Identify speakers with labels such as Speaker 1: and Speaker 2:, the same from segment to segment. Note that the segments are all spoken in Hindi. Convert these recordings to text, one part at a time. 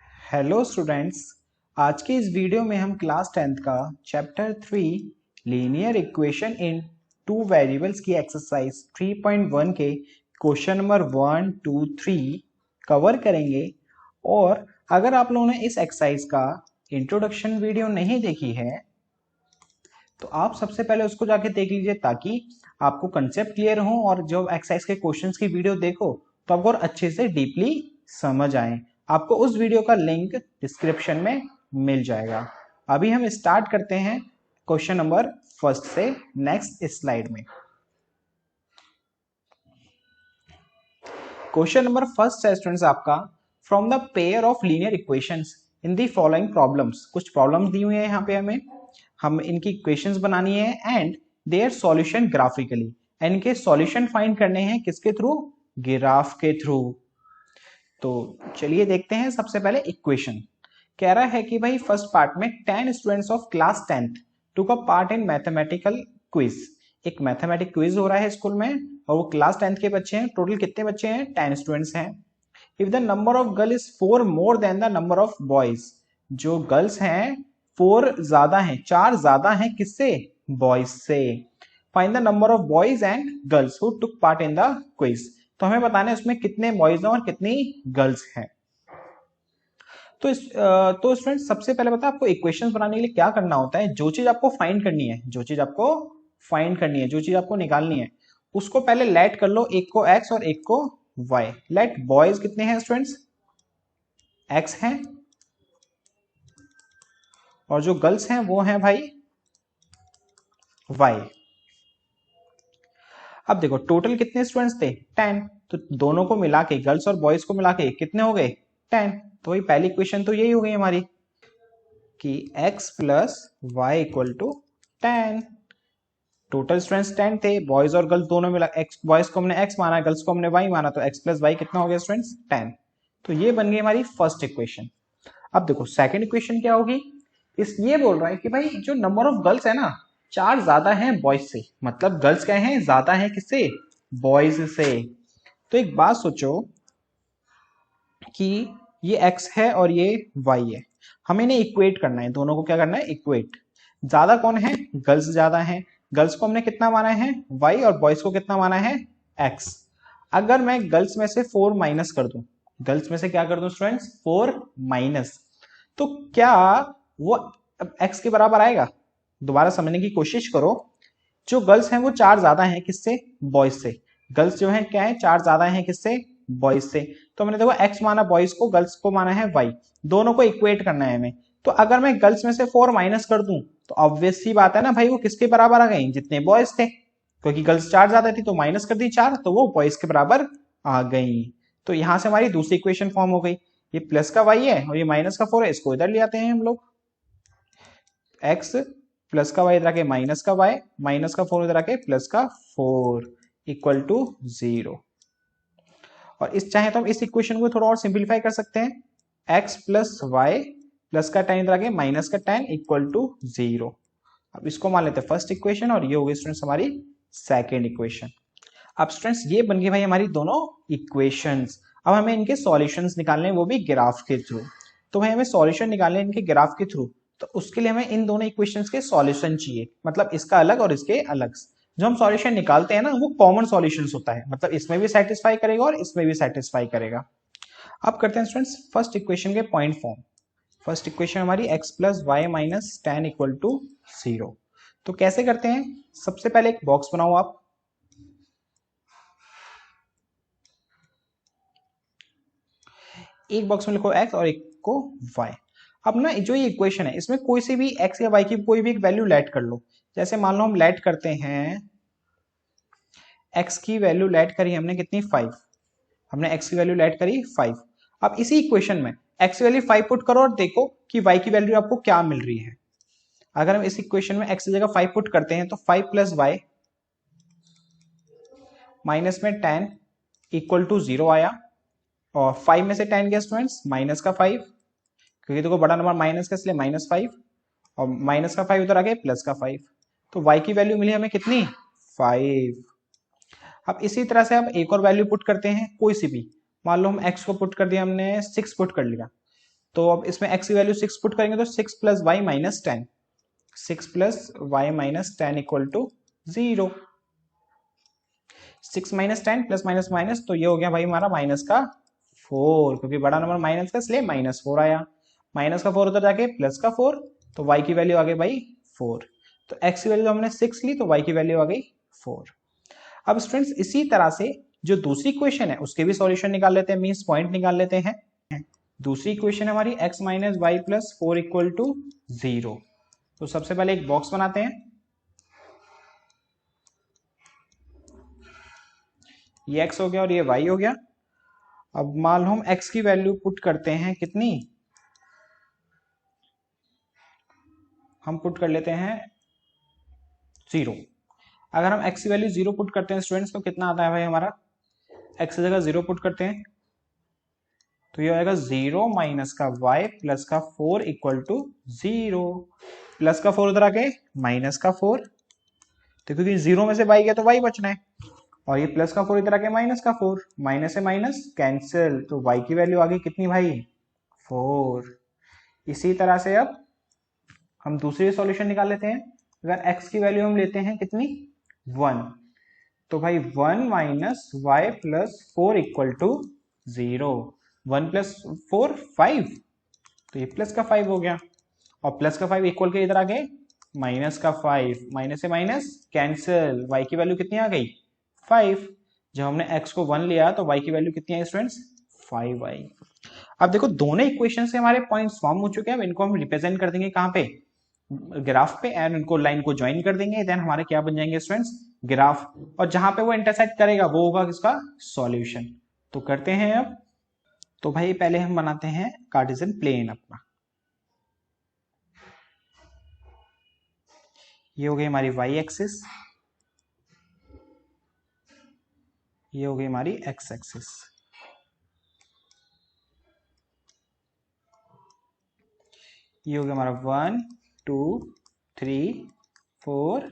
Speaker 1: Hello students. आज के इस वीडियो में हम क्लास 10th का chapter 3 linear equation in two variables की एक्सरसाइज 3.1 के क्वेश्चन नंबर 1, 2, 3 कवर करेंगे। और अगर आप लोगों ने इस एक्सरसाइज का इंट्रोडक्शन वीडियो नहीं देखी है तो आप सबसे पहले उसको जाके देख लीजिए ताकि आपको कंसेप्ट क्लियर हो, और जब एक्सरसाइज के क्वेश्चंस की वीडियो देखो तो आपको और अच्छे से डीपली समझ आए। आपको उस वीडियो का लिंक डिस्क्रिप्शन में मिल जाएगा। अभी हम स्टार्ट करते हैं क्वेश्चन नंबर फर्स्ट से नेक्स्ट स्लाइड में। क्वेश्चन नंबर फर्स्ट है स्टूडेंट्स आपका, from the pair of linear equations in the following problems. कुछ प्रॉब्लम्स दी हुई है यहाँ पे, हम इनकी इक्वेशंस बनानी है एंड देयर सॉल्यूशन ग्राफिकली। इनके सॉल्यूशन फाइंड करने हैं किसके थ्रू? ग्राफ के थ्रू। तो चलिए देखते हैं। सबसे पहले इक्वेशन कह रहा है कि भाई फर्स्ट पार्ट में 10 students of class 10th took a part in mathematical quiz. एक मैथमेटिक क्विज हो रहा है स्कूल में और वो क्लास 10th के बच्चे हैं। टोटल कितने बच्चे हैं? 10 स्टूडेंट्स हैं। If the number of girl is 4 more than the number of boys, जो गर्ल्स हैं 4 ज्यादा हैं, 4 ज्यादा हैं किससे? बॉयज से। Find the number of boys and girls who took part in the quiz. तो हमें बताना है उसमें कितने बॉयज हैं और कितनी गर्ल्स हैं। तो स्टूडेंट सबसे पहले बता, आपको इक्वेशंस बनाने के लिए क्या करना होता है? जो चीज आपको फाइंड करनी है, जो चीज आपको निकालनी है, उसको पहले लेट कर लो। एक को x और एक को y। लेट बॉयज कितने हैं स्टूडेंट्स? x हैं, और जो गर्ल्स हैं वो हैं भाई y। अब देखो टोटल कितने स्टूडेंट्स थे? 10। तो दोनों को मिला के, गर्ल्स और बॉयज को मिला के कितने हो गए? 10। तो वही पहली इक्वेशन तो यही हो गई हमारी कि x plus y equal to 10। Total students 10 थे, बॉयज और गर्ल्स दोनों मिला। एक्स बॉयज को हमने x माना, गर्ल्स को हमने y माना, तो x प्लस वाई कितना हो गया स्टूडेंट्स? 10। तो ये बन गई हमारी फर्स्ट इक्वेशन। अब देखो सेकंड इक्वेशन क्या होगी। इस ये बोल रहा है कि भाई जो नंबर ऑफ गर्ल्स है ना, 4 ज्यादा है बॉयज से। मतलब गर्ल्स क्या है? ज्यादा है किससे? बॉयज से। तो एक बात सोचो कि ये x है और ये y है, हमें इन्हें इक्वेट करना है। दोनों को क्या करना है? इक्वेट। ज्यादा कौन है? गर्ल्स ज्यादा है। गर्ल्स को हमने कितना माना है? y, और बॉयज को कितना माना है? x। अगर मैं गर्ल्स में से 4 माइनस कर दूं, गर्ल्स में से क्या कर दूं स्टूडेंट्स? 4 माइनस, तो क्या वो x के बराबर आएगा? दोबारा समझने की कोशिश करो। जो गर्ल्स हैं वो 4 ज्यादा हैं किससे? बॉयज से। गर्ल्स जो है क्या है? 4 ज्यादा हैं किससे? बॉयज से। तो मैंने देखो x माना बॉयज को, गर्ल्स को माना है y। दोनों को इक्वेट करना है हमें। तो अगर मैं गर्ल्स में से 4 माइनस कर दूं तो ऑब्वियस सी बात है ना भाई, वो किसके बराबर आ गई? जितने बॉयज थे। क्योंकि गर्ल्स 4 ज्यादा थी तो माइनस कर दी 4, तो वो बॉयज के बराबर आ गई। तो यहां से हमारी दूसरी इक्वेशन फॉर्म हो गई। ये प्लस का y है और ये माइनस का 4 है, इसको इधर ले आते हैं हम लोग। x प्लस का y इधर आके माइनस का y, माइनस का 4 इधर आके प्लस का 4 इक्वल टू 0। और इस चाहे तो हम इस इक्वेशन को थोड़ा और सिंप्लीफाई कर सकते हैं। x प्लस वाई प्लस का 10 इधर आके माइनस का 10 इक्वल टू 0। अब इसको मान लेते हैं फर्स्ट इक्वेशन, और ये हो गई स्टूडेंट्स हमारी सेकेंड इक्वेशन। अब स्टूडेंट्स ये बन गई भाई हमारी दोनों इक्वेशंस। अब हमें इनके सॉल्यूशंस निकालने हैं, वो भी ग्राफ के थ्रू। तो भाई हमें सॉल्यूशन निकालने हैं इनके ग्राफ के थ्रू, तो उसके लिए हमें इन दोनों इक्वेशंस के सॉल्यूशन चाहिए। मतलब इसका अलग और इसके अलग। जो हम सॉल्यूशन निकालते हैं ना, वो कॉमन सॉल्यूशंस होता है। मतलब इसमें भी सेटिस्फाई करेगा और इसमें भी सेटिस्फाई करेगा। अब करते हैं स्टूडेंट्स फर्स्ट इक्वेशन के पॉइंट फॉर्म। फर्स्ट इक्वेशन हमारी x plus y minus 10 equal to 0। तो कैसे करते हैं? सबसे पहले एक बॉक्स बनाओ आप। एक बॉक्स में लिखो x और एक को y। अब ना जो ये इक्वेशन है इसमें कोई सी भी x या y की कोई भी एक वैल्यू लेट कर लो। जैसे मान लो हम लेट करते हैं, x की वैल्यू लेट करी हमने कितनी? 5। हमने x की वैल्यू लेट करी 5। अब इसी इक्वेशन में x की वैल्यू 5 पुट करो और देखो कि y की वैल्यू आपको क्या मिल रही है। अगर हम इस इक्वेशन में x की जगह 5 पुट करते हैं तो 5 प्लस वाई माइनस में 10 इक्वल टू 0 आया। और 5 में से 10 गया स्टूडेंट्स माइनस का 5, क्योंकि देखो बड़ा नंबर माइनस का इसलिए माइनस 5, और माइनस का 5 उधर आ गया प्लस का 5। तो y की वैल्यू मिली हमें कितनी? 5। अब इसी तरह से अब एक और वैल्यू पुट करते हैं कोई सी भी। मान लो हम x को पुट कर दिया हमने 6 पुट कर लिया, तो अब इसमें x की वैल्यू 6 पुट करेंगे तो 6 plus y minus 10, 6 plus y minus 10 equal to 0। 6 minus 10 plus minus minus, तो ये हो गया भाई हमारा माइनस का 4, क्योंकि बड़ा नंबर माइनस का इसलिए माइनस 4 आया। माइनस का 4 उधर जाके प्लस का 4, तो y की वैल्यू आ गई भाई 4। तो x की वैल्यू हमने 6 ली, तो y की वैल्यू आ गई 4। अब स्टूडेंट्स इसी तरह से जो दूसरी इक्वेशन है उसके भी सॉल्यूशन निकाल लेते हैं, मींस पॉइंट निकाल लेते हैं। दूसरी इक्वेशन है हमारी x minus y plus 4 equal to 0। तो सबसे पहले एक बॉक्स बनाते हैं, ये x हो गया और ये y हो गया। अब मान लो हम x की वैल्यू पुट करते हैं कितनी, हम पुट कर लेते हैं 0। अगर हम x की वैल्यू 0 पुट करते हैं स्टूडेंट्स तो कितना आता है भाई हमारा, x की जगह 0 पुट करते हैं तो ये आएगा 0 माइनस का y प्लस का 4 इक्वल टू 0। प्लस का 4 उधर आके माइनस का 4, तो क्योंकि 0 में से y गया तो y बचना है, और ये प्लस का 4 इधर आके माइनस का 4, माइनस से माइनस कैंसिल, तो y की वैल्यू आ गई कितनी भाई 4। इसी तरह से अब हम दूसरी सॉल्यूशन निकाल लेते हैं। अगर x की वैल्यू हम लेते हैं कितनी 1, तो भाई 1 minus y plus 4 equal to 0। 1 plus 4 5, तो ये प्लस का 5 हो गया, और प्लस का 5 इक्वल के इधर आ गए माइनस का 5, माइनस से माइनस कैंसिल, y की वैल्यू कितनी आ गई 5। जब हमने x को 1 लिया तो y की वैल्यू कितनी आई स्टूडेंट्स 5 आई। अब देखो दोनों इक्वेशन से हमारे पॉइंट्स फॉर्म हो चुके हैं। अब इनको हम रिप्रेजेंट कर देंगे कहाँ पे, ग्राफ पे, एंड इनको लाइन को ज्वाइन कर देंगे, देन हमारे क्या बन जाएंगे स्टूडेंट्स ग्राफ, और जहां पे वो इंटरसेक्ट करेगा वो होगा किसका सॉल्यूशन। तो करते हैं अब, तो भाई पहले हम बनाते हैं कार्टेशियन प्लेन अपना। ये हो गई हमारी y एक्सिस, ये हो गई हमारी x एक्सिस। ये हो गया हमारा 1 2 3 4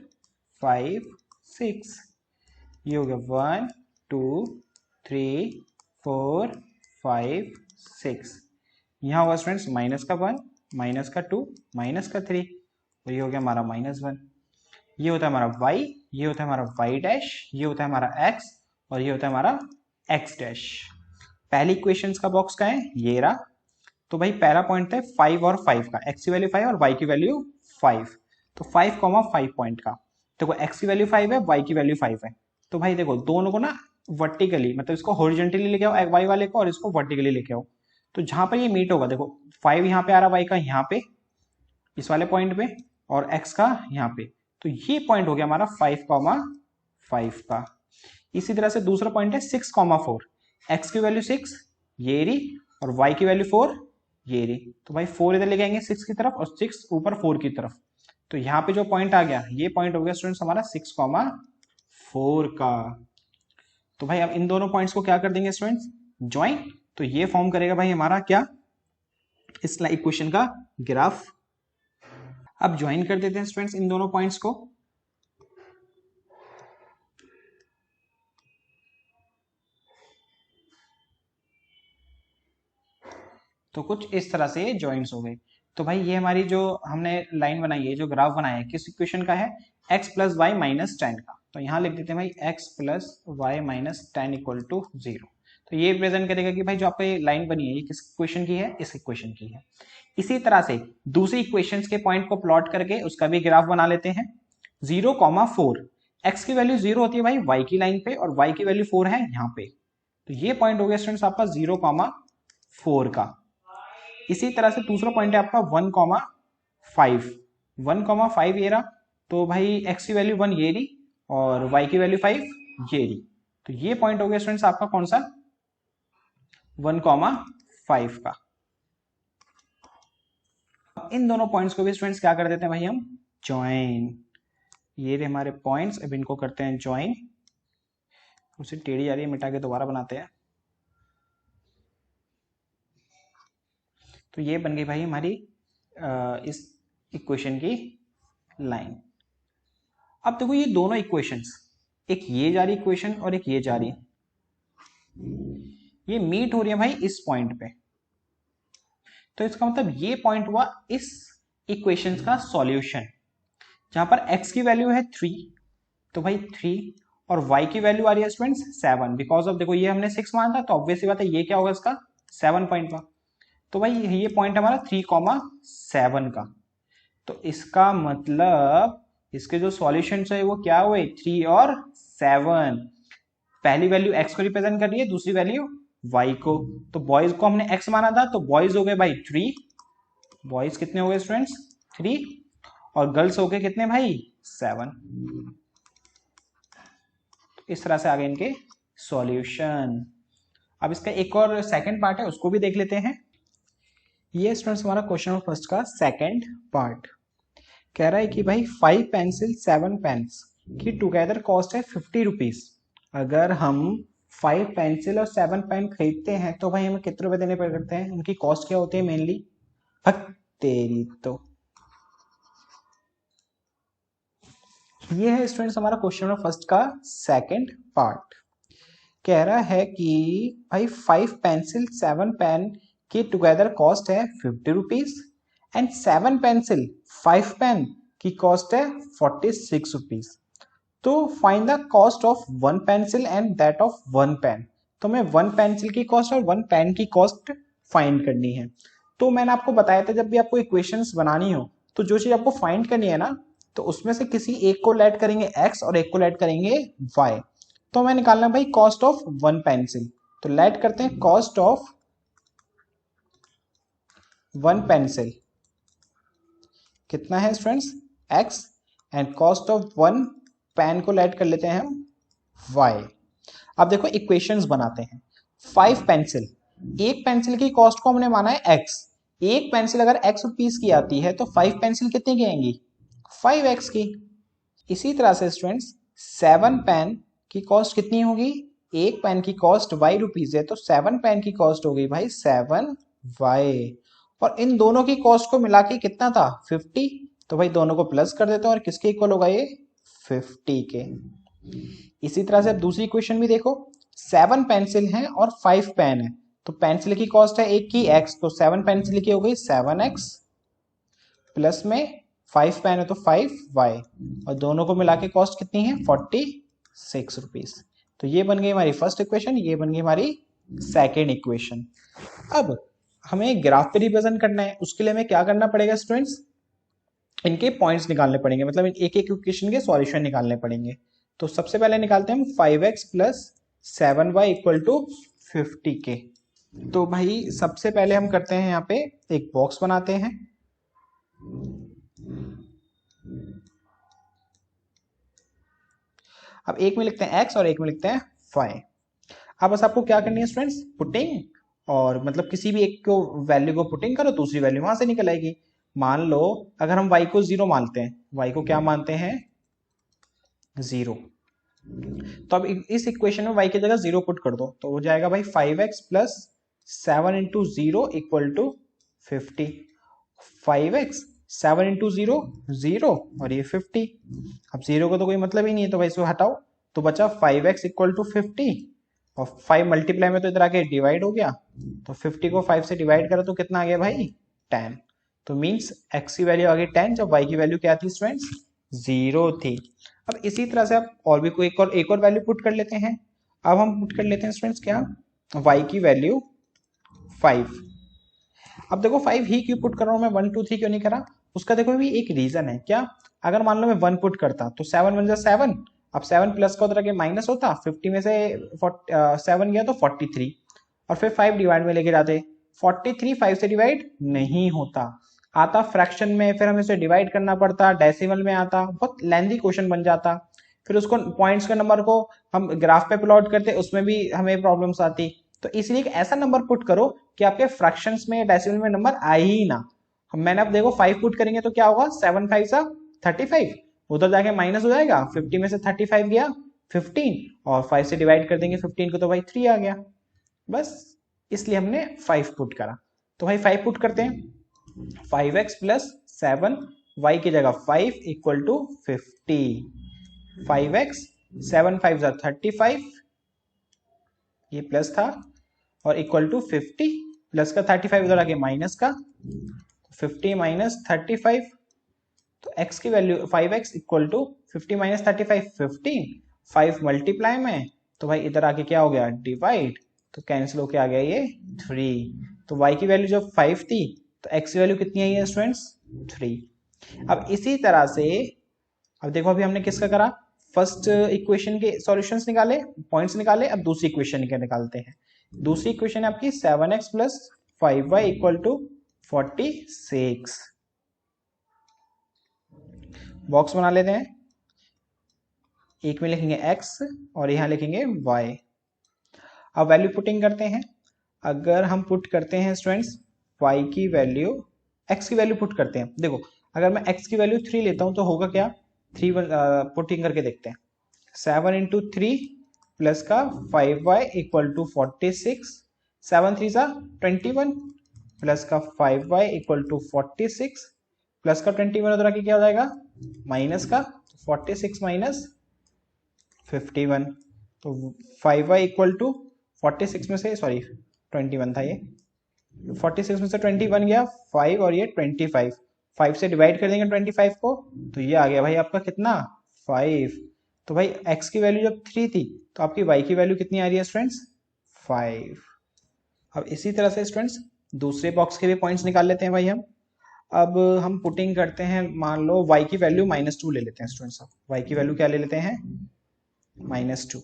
Speaker 1: 5 6। ये हो गया 1 2 3 4 5 6। यहाँ होगा स्टूडेंट्स माइनस का 1, माइनस का 2, माइनस का 3, और ये हो गया हमारा -1। ये होता है हमारा y, ये होता है हमारा y डैश, ये होता है हमारा x, और ये होता है हमारा x डैश। पहली इक्वेशन का बॉक्स का है ये रहा। तो भाई पहला पॉइंट है 5 और 5 का, x की वैल्यू 5 और y की वैल्यू 5, तो 5,5 पॉइंट का। देखो x की वैल्यू 5 है, y की वैल्यू 5 है, तो भाई देखो दोनों को ना वर्टिकली, मतलब इसको हॉरिजॉन्टली लेके आओ y वाले को, और इसको वर्टिकली लेके आओ, तो जहां पर ये मीट होगा, देखो 5 यहाँ पे आ रहा है y का यहाँ पे इस वाले पॉइंट पे, और x का यहाँ पे, तो ये पॉइंट हो गया हमारा 5,5 का। इसी तरह से दूसरा पॉइंट है 6,4, x की वैल्यू 6 ये रही, और y की वैल्यू 4 ये रही, तो भाई 4 इधर लेके आएंगे 6 की तरफ, और 6 ऊपर 4 की तरफ, तो यहाँ पे जो पॉइंट आ गया ये पॉइंट हो गया स्टूडेंट्स हमारा 6,4 का। तो भाई अब इन दोनों पॉइंट्स को क्या कर देंगे स्टूडेंट्स ज्वाइन, तो ये फॉर्म करेगा भाई हमारा क्या इस इक्वेशन का ग्राफ। अब ज्वाइन कर देते हैं स्टूडेंट्स इन दोनों पॉइंट्स को। तो कुछ इस तरह से ये ज्वाइंट्स हो गए। तो भाई ये हमारी जो हमने लाइन बनाई है, जो ग्राफ बनाया है, किस इक्वेशन का है x प्लस वाई माइनस 10 का। तो यहाँ लिख देते हैं भाई x plus y minus 10 equal to 0। तो ये प्रेजेंट करेगा कि भाई जो आपका ये लाइन बनी है ये किस इक्वेशन की है, इस इक्वेशन की है। इसी तरह से दूसरी इक्वेशंस के पॉइंट को प्लॉट करके उसका भी ग्राफ बना लेते हैं। 0,4, x की वैल्यू 0 होती है भाई y की लाइन पे, और y की वैल्यू 4 है यहाँ पे, तो ये पॉइंट हो गया स्टूडेंट्स आपका 0,4 का। इसी तरह से दूसरा पॉइंट है आपका 1,5, 1,5 ये रहा, तो भाई x की वैल्यू 1 ये रही, और y की वैल्यू 5 ये रही, तो ये पॉइंट हो गया स्टूडेंट्स आपका कौन सा 1,5 का। इन दोनों पॉइंट्स को भी स्टूडेंट्स क्या कर देते हैं भाई हम ज्वाइन। ये रहे हमारे पॉइंट्स, अब इनको करते हैं ज्वाइन। उसे टेढ़ी जा रही है, मिटा के दोबारा बनाते हैं। तो ये बन गई भाई हमारी इस इक्वेशन की लाइन। अब देखो ये दोनों इक्वेशंस, एक ये जा रही इक्वेशन और एक ये जा रही, ये मीट हो रही है भाई इस पॉइंट पे। तो इसका मतलब ये पॉइंट हुआ इस इक्वेशन का सॉल्यूशन, जहां पर x की वैल्यू है 3, तो भाई 3 और y की वैल्यू आ रही है स्टूडेंट्स 7, बिकॉज ऑफ देखो ये हमने 6 माना था, तो ऑब्वियस सी बात है ये क्या होगा इसका 7 पॉइंट का, तो भाई ये पॉइंट हमारा 3,7 का। तो इसका मतलब इसके जो सॉल्यूशन है वो क्या हुए 3 और 7, पहली वैल्यू x को रिप्रेजेंट कर रही है, दूसरी वैल्यू y को। तो बॉयज को हमने x माना था, तो बॉयज हो गए भाई 3, बॉयज कितने हो गए स्टूडेंट्स 3, और गर्ल्स हो गए कितने भाई 7। इस तरह से आगे इनके सॉल्यूशन। अब इसका एक और सेकंड पार्ट है, उसको भी देख लेते हैं। ये स्टूडेंट्स हमारा क्वेश्चन नंबर फर्स्ट का सेकंड पार्ट कह रहा है कि भाई 5 पेंसिल 7 पेन्स की टुगेदर कॉस्ट है 50 रुपीज। अगर हम 5 पेंसिल और 7 पेन खरीदते हैं तो भाई हमें कितने रुपए देने पड़ते हैं, उनकी कॉस्ट क्या होती है मेनली, भक तेरी तो। ये है स्टूडेंट्स हमारा क्वेश्चन नंबर फर्स्ट का सेकंड पार्ट। कह रहा है कि भाई 5 पेंसिल 7 पेन की टुगेदर कॉस्ट है 50 रुपीज एंड 7 पेंसिल 5 पेन की कॉस्ट है 46 रुपीज। तो find the cost of 1 pencil and that of 1 pen. तो मैं 1 पेंसिल की कॉस्ट और 1 पेन की कॉस्ट फाइंड करनी है। तो मैंने आपको बताया था जब भी आपको इक्वेशंस बनानी हो तो जो चीज आपको फाइंड करनी है ना, तो उसमें से किसी एक को ऐड करेंगे x और एक को ऐड करेंगे y। तो हमें निकालना भाई कॉस्ट ऑफ 1 पेंसिल, तो ऐड करते हैं कॉस्ट ऑफ 1 पेंसिल कितना है students x, and cost of 1 pen को ऐड कर लेते हैं हम y। अब देखो इक्वेशंस बनाते हैं। 5 पेंसिल, एक पेंसिल की कॉस्ट को हमने माना है x, एक पेंसिल अगर x रुपीस की आती है तो 5 पेंसिल कितने की आएंगी 5x की। इसी तरह से स्टूडेंट्स 7 पेन की कॉस्ट कितनी होगी, एक पेन की कॉस्ट y रुपीस है, तो 7 पेन की कॉस्ट हो गई भाई 7y, और इन दोनों की कॉस्ट को मिला के कितना था 50, तो भाई दोनों को प्लस कर देते हैं और किसके इक्वल होगा ये 50 के। इसी तरह से अब दूसरी इक्वेशन भी देखो, 7 पेंसिल हैं और 5 पेन है, तो पेंसिल की कॉस्ट है एक की x, तो 7 पेंसिल की हो गई 7x, प्लस में 5 पेन है तो 5y, और दोनों को मिला के कॉस्ट कितनी है 46 रुपीज। तो ये बन गई हमारी फर्स्ट इक्वेशन, ये बन गई हमारी सेकेंड इक्वेशन। अब हमें ग्राफ पे रिप्रेजेंट करना है, उसके लिए हमें क्या करना पड़ेगा स्टूडेंट्स, इनके पॉइंट्स निकालने पड़ेंगे, मतलब एक एक इक्वेशन के सॉल्यूशन निकालने पड़ेंगे। तो सबसे पहले निकालते हैं हम 5x plus 7y equal to 50 के। तो भाई सबसे पहले हम करते हैं यहाँ पे एक बॉक्स बनाते हैं, अब एक में लिखते हैं x और एक में लिखते हैं y। अब बस आपको क्या करनी है स्टूडेंट्स, पुटिंग, और मतलब किसी भी एक को वैल्यू को पुटिंग करो, दूसरी वैल्यू वहां से निकल आएगी। मान लो अगर हम y को 0 मानते हैं, y को क्या मानते हैं 0, तो अब इस इक्वेशन में y की जगह 0 पुट कर दो, तो हो जाएगा भाई 5x plus 7 into 0 equal to 50। 5x 7 into 0 0 और ये 50, अब 0 को तो कोई मतलब ही नहीं है तो भाई इसको हटाओ, तो बचा 5x इक्वल टू 50, और 5 मल्टीप्लाई में तो इधर आके डिवाइड हो गया, तो 50 को 5 से डिवाइड करो तो कितना आ गया भाई 10। तो मींस x की वैल्यू आ गई 10, जब y की वैल्यू क्या थी स्टूडेंट्स 0 थी। अब इसी तरह से आप और भी कोई एक और वैल्यू पुट कर लेते हैं। अब हम पुट कर लेते हैं स्टूडेंट्स क्या, y की वैल्यू 5। अब देखो 5 ही क्यों पुट कर रहा हूं मैं, 1 2 3 क्यों नहीं करा, उसका देखो भी एक रीजन है क्या। अगर मान लो मैं 1 पुट करता तो 7 1 7, अब 7 प्लस का उधर के माइनस होता, 50 में से 7 गया तो 43, और फिर 5 डिवाइड में लेके जाते, 43 5 से डिवाइड नहीं होता, आता फ्रैक्शन में, फिर हमें इसे डिवाइड करना पड़ता, डेसिमल में आता, बहुत लेंथी क्वेश्चन बन जाता, फिर उसको पॉइंट्स के नंबर को हम ग्राफ पे प्लॉट करते, उसमें भी हमें प्रॉब्लम्स आती। तो इसलिए एक ऐसा नंबर पुट करो कि आपके फ्रैक्शंस में डेसिमल में नंबर आए ही ना। मैंने अब देखो 5 पुट करेंगे तो क्या होगा, 7 5 सा 35, उधर जाके माइनस हो जाएगा, 50 में से 35 गया 15, और 5 से डिवाइड कर देंगे 15 को तो भाई 3 आ गया, बस इसलिए हमने 5 पुट करा। तो भाई 5 पुट करते हैं, 5x प्लस 7 y की जगह 5 इक्वल टू 50, 5x 7 5 35, ये प्लस था, और इक्वल टू 50, प्लस का 35 उधर आके माइनस का 50 माइनस 35, तो x की value 5x equal to 50 minus 35 15, 5 multiply में, तो भाई इधर आके क्या हो गया डिवाइड, तो कैंसिल होके आ गया ये 3। तो y की वैल्यू जब 5 थी तो x की वैल्यू कितनी आई है स्टूडेंट्स 3। अब इसी तरह से अब देखो अभी हमने किसका करा, फर्स्ट इक्वेशन के सॉल्यूशंस निकाले, पॉइंट्स निकाले, अब दूसरी इक्वेशन के निकालते हैं। दूसरी इक्वेशन है आपकी 7x plus 5y equal to 46। Box बना लेते हैं, एक में लिखेंगे x और यहां लिखेंगे y। अब वैल्यू पुटिंग करते हैं। अगर हम पुट करते हैं स्टूडेंट्स y की वैल्यू, x की वैल्यू पुट करते हैं, देखो अगर मैं x की वैल्यू 3 लेता हूं तो होगा क्या, 3 पुटिंग करके देखते हैं। 7 इंटू 3 प्लस का 5y इक्वल टू 46, 7 3 सा 21 प्लस का 5y इक्वल टू 46 प्लस का 21 उधर आके क्या हो जाएगा माइनस का 46 माइनस 51, तो 5y इक्वल टू 46 में से सॉरी 21 था ये, 46 में से 21 गया 5 और ये 25, 5 से डिवाइड कर देंगे 25 को, तो ये आ गया भाई आपका कितना 5। तो भाई x की वैल्यू जब 3 थी तो आपकी y की वैल्यू कितनी आ रही है स्टूडेंट्स 5। अब इसी तरह से स्टूडेंट्स दूसरे बॉक्स के भी पॉइंट्स निकाल लेते हैं भाई हम। अब हम पुटिंग करते हैं, मान लो y की वैल्यू -2 ले लेते हैं स्टूडेंट्स। अब y की वैल्यू क्या ले लेते हैं -2।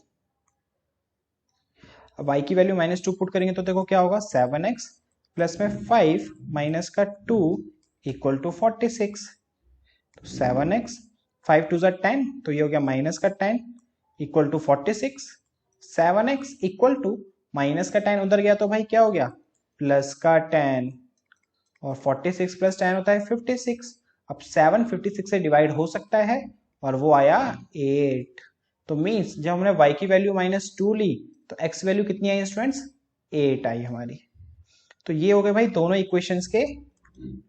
Speaker 1: अब y की वैल्यू -2 पुट करेंगे तो देखो क्या होगा 7x प्लस में 5 माइनस का 2 इक्वल टू 46, तो 7x 5 2 10, तो ये हो गया माइनस का 10 equal to 46, 7x equal to minus का 10 उधर गया तो भाई क्या हो गया प्लस का 10, और 46 प्लस 10 होता है 56। अब 7 56 से डिवाइड हो सकता है और वो आया 8। तो मीन्स जब हमने y की वैल्यू -2 ली तो x वैल्यू कितनी आई स्टूडेंट्स 8 आई हमारी। तो ये हो गए भाई दोनों इक्वेशंस के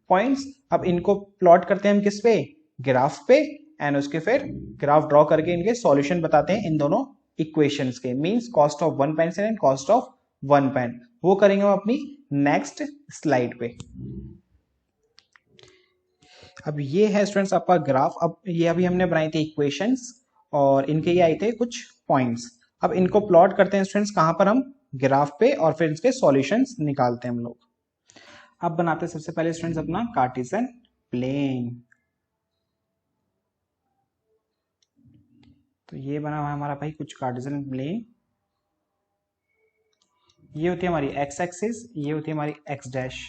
Speaker 1: पॉइंट्स। अब इनको प्लॉट करते हैं हम किस पे ग्राफ पे, एंड उसके फिर ग्राफ ड्रॉ करके इनके सॉल्यूशन बताते हैं इन दोनों इक्वेशंस के, means cost of one pencil and cost of one pen. वो करेंगे हम अपनी नेक्स्ट स्लाइड पे। अब ये है स्टूडेंट्स आपका ग्राफ। अब ये अभी हमने बनाई थी इक्वेशंस और इनके ये आए थे कुछ पॉइंट्स। अब इनको प्लॉट करते हैं स्टूडेंट्स कहां पर हम ग्राफ पे, और फिर इसके सॉल्यूशंस निकालते हैं हम लोग। अब बनाते हैं सबसे पहले स्टूडेंट्स अपना कार्टेशियन प्लेन। तो ये बना हुआ है हमारा भाई कुछ कार्टेशियन प्लेन। ये होती है हमारी एक्स एक्सिस, ये होती है हमारी एक्स डैश,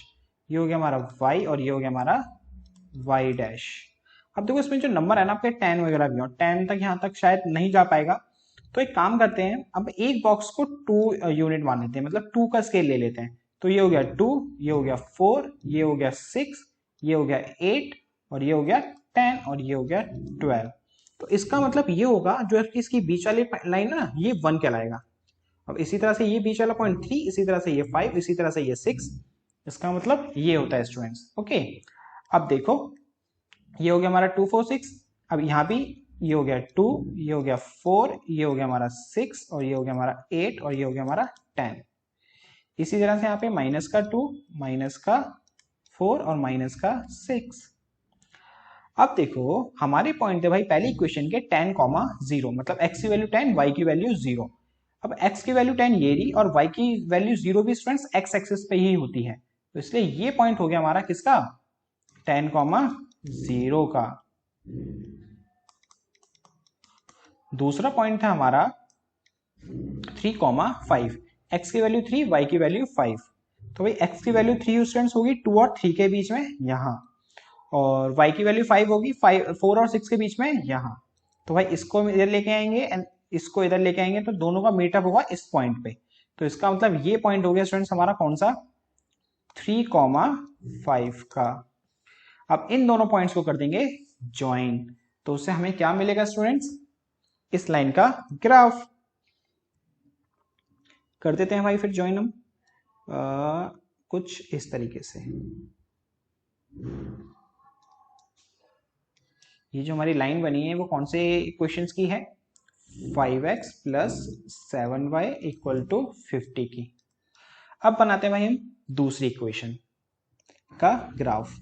Speaker 1: ये हो गया हमारा वाई और ये हो गया हमारा वाई डैश। अब देखो इसमें जो नंबर है ना आपके 10 वगैरह भी हो, 10 तक यहाँ तक शायद नहीं जा पाएगा, तो एक काम करते हैं अब एक बॉक्स को 2 यूनिट मान लेते हैं, मतलब 2 का स्केल ले लेते हैं। तो ये हो गया 2, ये हो गया 4, ये हो गया 6, ये हो गया 8 और ये हो गया 10 और ये हो गया 12। तो इसका मतलब ये होगा जो इसकी बीच वाली लाइन है ना ये 1 कहलाएगा। अब इसी तरह से ये बीच वाला पॉइंट 3, इसी तरह से ये 5, इसी तरह से ये 6, इसका मतलब ये होता है स्टूडेंट्स। ओके अब देखो ये हो गया हमारा 2 4 6, अब यहाँ भी ये हो गया 2, ये हो गया 4, ये हो गया हमारा 6 और ये हो गया हमारा 8 और ये हो गया हमारा 10। इसी तरह से यहाँ पे माइनस का 2, माइनस का 4 और माइनस का 6। अब देखो हमारे पॉइंट है भाई पहली इक्वेशन के 10, 0, मतलब x की वैल्यू 10, y की वैल्यू 0। अब x की वैल्यू 10 ये रही और y की वैल्यू 0 भी स्टूडेंट्स x एक्सिस पे ही होती है, तो इसलिए ये पॉइंट हो गया हमारा किसका 10, 0 का। दूसरा पॉइंट था हमारा 3, 5, x की वैल्यू 3, y की वैल्यू 5। तो भाई x की वैल्यू 3 स्टूडेंट्स होगी 2 और 3 के बीच में यहाँ, और y की वैल्यू 5 होगी 4 और 6 के बीच में यहाँ। तो भाई इसको इधर लेके आएंगे एंड इसको इधर लेके आएंगे तो दोनों का मीटअप होगा इस पॉइंट पे। तो इसका मतलब ये पॉइंट हो गया स्टूडेंट्स हमारा कौन सा 3, 5 का। अब इन दोनों पॉइंट्स को कर देंगे ज्वाइन, तो उससे हमें क्या मिलेगा स्टूडेंट्स इस लाइन का ग्राफ। कर देते हैं भाई फिर ज्वाइन हम कुछ इस तरीके से। ये जो हमारी लाइन बनी है वो कौन से इक्वेशंस की है 5x plus 7y equal to 50 की। अब बनाते हैं भाई हम दूसरी इक्वेशन का ग्राफ।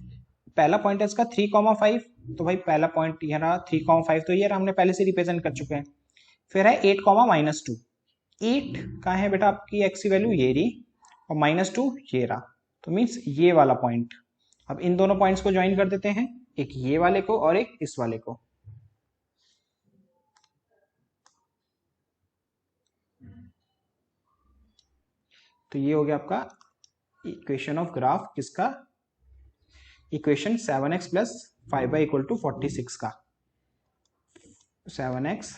Speaker 1: पहला पॉइंट है इसका 3,5, तो भाई पहला पॉइंट ये रहा 3,5, तो ये हमने पहले से रिप्रेजेंट कर चुके हैं। फिर है 8,-2, 8 कहाँ है बेटा आपकी एक्स की वैल्यू ये रही, और -2 ये रहा, तो मीन्स ये वाला पॉइंट। अब इन दोनों पॉइंट्स को ज्वाइन कर देते हैं, एक ये वाले को और एक इस वाले को। तो ये हो गया आपका इक्वेशन ऑफ ग्राफ किसका, इक्वेशन 7x + 5y = 46 का। 7x